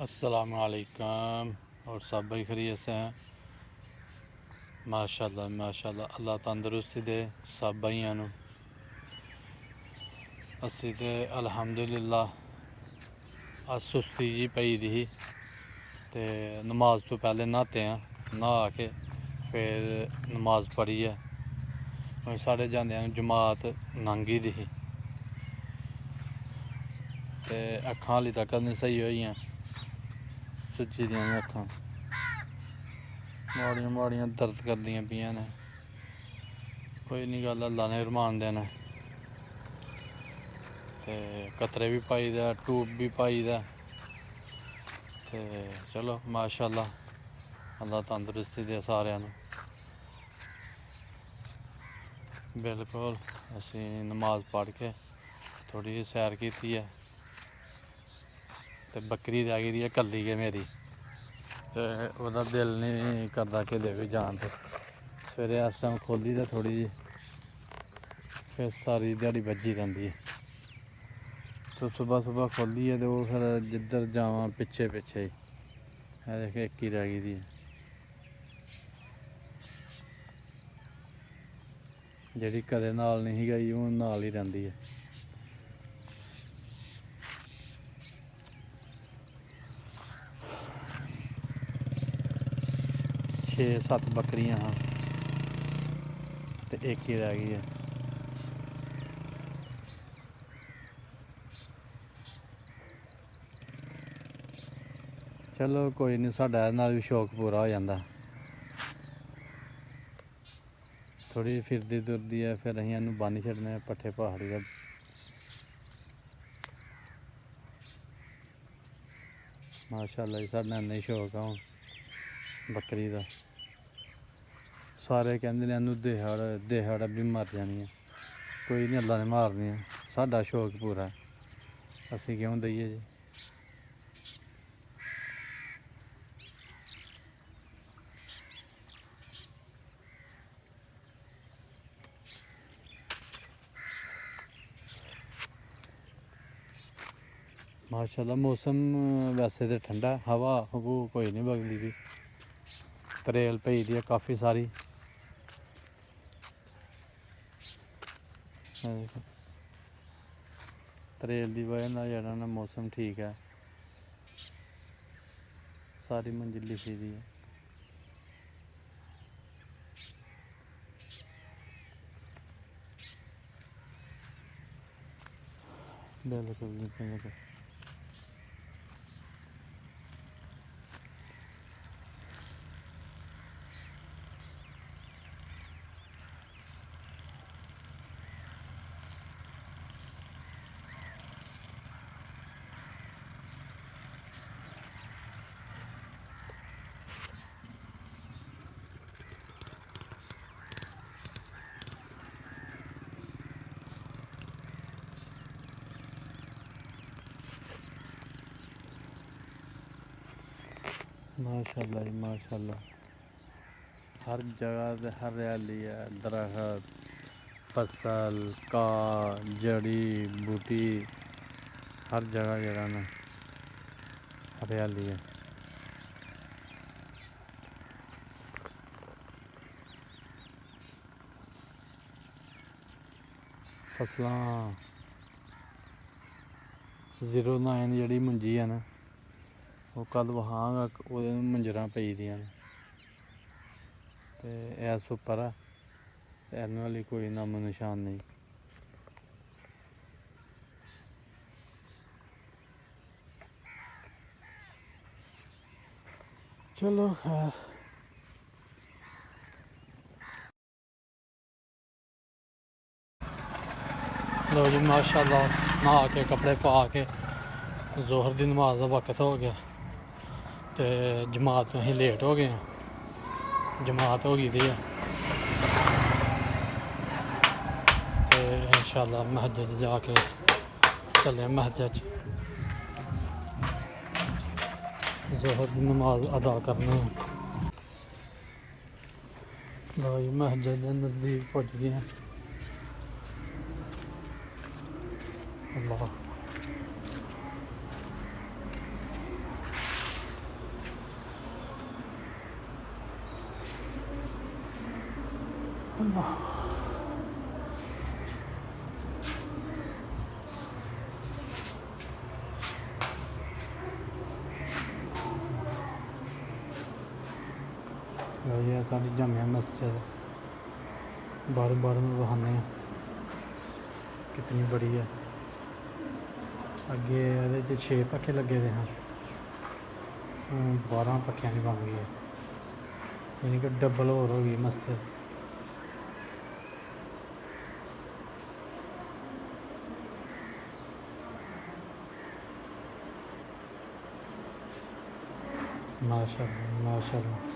अस्सलामुअलैकुम। और सब भाई खैरियत से हैं? माशाल्लाह माशाल्लाह, अल्लाह तंदुरुस्ती दे सब भाइयों नूं। असी ते अल्हम्दुलिल्लाह अज सुस्ती जी पई दी ही ते नमाज तो पहले नहाते हैं। नहा के फिर नमाज पढ़िए साढ़े जांदियां जमात लंघी दी ही ते अक्खां हाली तक नहीं सही होइयां, सुज्जी दियां ने अक्खां, माड़ियां माड़ियां दर्द करदियां पियां ने। कोई नहीं गल, अल्लाह ने रमान देना। ते कतरे भी पाई दा, टूब भी पाई दा, ते चलो माशाल्लाह अल्लाह तंदुरुस्ती दे सारिਆਂ ਨੂੰ। बिल्कुल असी नमाज पढ़ के थोड़ी जी सैर की है ते बकरी रह गई है कल्ली गै मेरी, ते ओह्दा दिल नहीं करदा कि भी जान। ते सवेरे इस टाइम खोली ते थोड़ी जी फिर सारी ध्याड़ी बज्जी रैंदी है। तो सुबह सुबह खोलिए तो फिर जिद्धर जावां पिच्छे पिच्छे देख एक ही रह गई है, ਜਿਹੜੀ कदे नाल नहीं गई हूँ नाल ही रहिंदी है। छे सत्त बकरियां हाँ ते एक ही रह गई है। चलो कोई नहीं, साडा नाल भी शौक पूरा हो जाता। थोड़ी फिरदी तुरदी है फिर असीं इहनूं बन्न छड्डने पट्ठे पहाड़ी दा। माशाअल्लाह जी, साढ़ा इन्ना ही शौक है हुण बकरी दा। सारे कहंदे ने इहनूं देहाड़ भी मर जानी है। कोई नहीं, अल्लाह ने मारनी है। साडा शौक पूरा है, असीं क्यों दईए जी। माशाअल्लाह मौसम वैसे तो ठंडा है, हवा हवू कोई नहीं बगदी भी। तरेल पई दी है काफ़ी सारी। तरेल की वजह नाल जेह्ड़ा ना मौसम ठीक है। सारी मंजिल लिखी दी है। बिल्कुल बिल्कुल। माशाअल्लाह जी माशाअल्लाह, हर जगह ते हरियाली है। दरख्त, फसल, घाह, जड़ी बूटी, हर जगह जेह्ड़ा ना हरियाली है। फसलां 09 जेह्ड़ी मुंजी है ना, वो कल वहांगा ओह्दे मंजरां पेई दियां न ते इस उप्पर है, इन्नू हाली कोई नामो निशान नहीं। चलो खैर, लो जी माशाअल्लाह, नहा के कपड़े पा के जोहर की नमाज का वक्त हो गया तो जमात में असीं लेट हो गए हैं। जमात हो गई थी तो इंशाअल्लाह मस्जिद जाके चले मस्जिद जोहर की नमाज अदा करने। लो जी मस्जिद के नज़दीक पहुँच गए हैं। अल्लाह ਅੱਲਾਹ। ये सारी जामिया मस्जिद बाहर बाहर में बहाने हैं कितनी बड़ी है। अगे ये 6 पखे लगे हुए हैं, 12 पखियां की बन गई है, यानी कि डबल और हो गई मस्जिद। माशाअल्लाह माशाअल्लाह।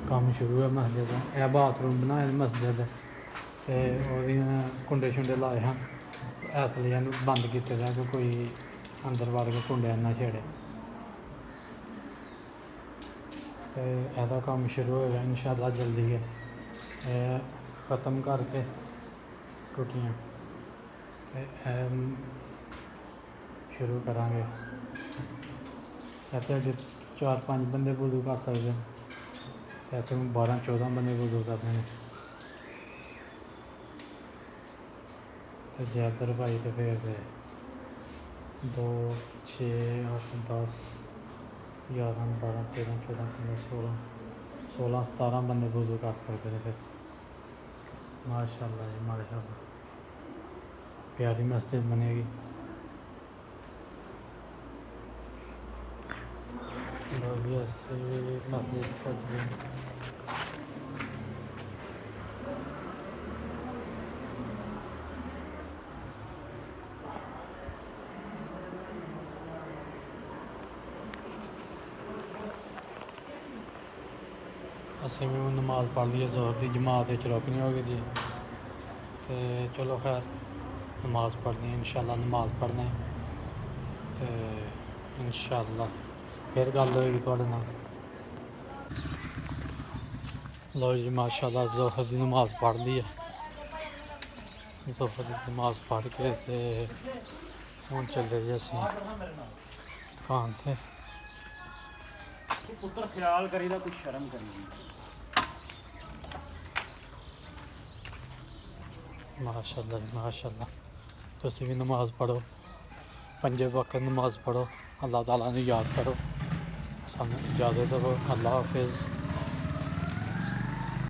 काम शुरू है मस्जिद का। यह बाथरूम बनाए मस्जिद ते कुंडे शुंडे लाए हैं, इसलिए बंद किए कि कोई अंदर वड़ के कुंडे ना छेड़े। तो यदा काम शुरू होगा इंशाअल्लाह जल्दी है। ख़त्म करके टूटियाँ शुरू करांगे। इतने 4-5 बंदे वुज़ू कर सकते हैं, इतने 12-14 बंदे वुज़ू करते हैं। तो जैदर भाई तो फिर 2 6 8 10 11 12 13 14 15 16 17 बंदे वुज़ू कर सकते हैं फिर। माशाअल्लाह जी माशाअल्लाह, प्यारी मस्जिद बनेगी। लोग ऐसे मस्जिद सज गई। असें भी नमाज पढ़ ली है जोर की, जमात रुकनी हो गई जी। तो चलो खैर नमाज पढ़नी है, इंशाअल्लाह नमाज पढ़ने तो इंशाअल्लाह फिर गल होएगी तुहाडे नाल। लो जी माशाअल्लाह जोहर की नमाज पढ़ ली है। जोहर की नमाज पढ़ के ते हुण चले जी असीं दुकान ते। पुत्र ख्याल करीदा कुछ शर्म करी। माशाअल्लाह जी माशाअल्लाह। तुसीं भी नमाज पढ़ो, 5 वक्त नमाज पढ़ो, अल्लाह ताला नूं याद करो। सानूं इजाज़त दो। अल्लाह हाफिज़।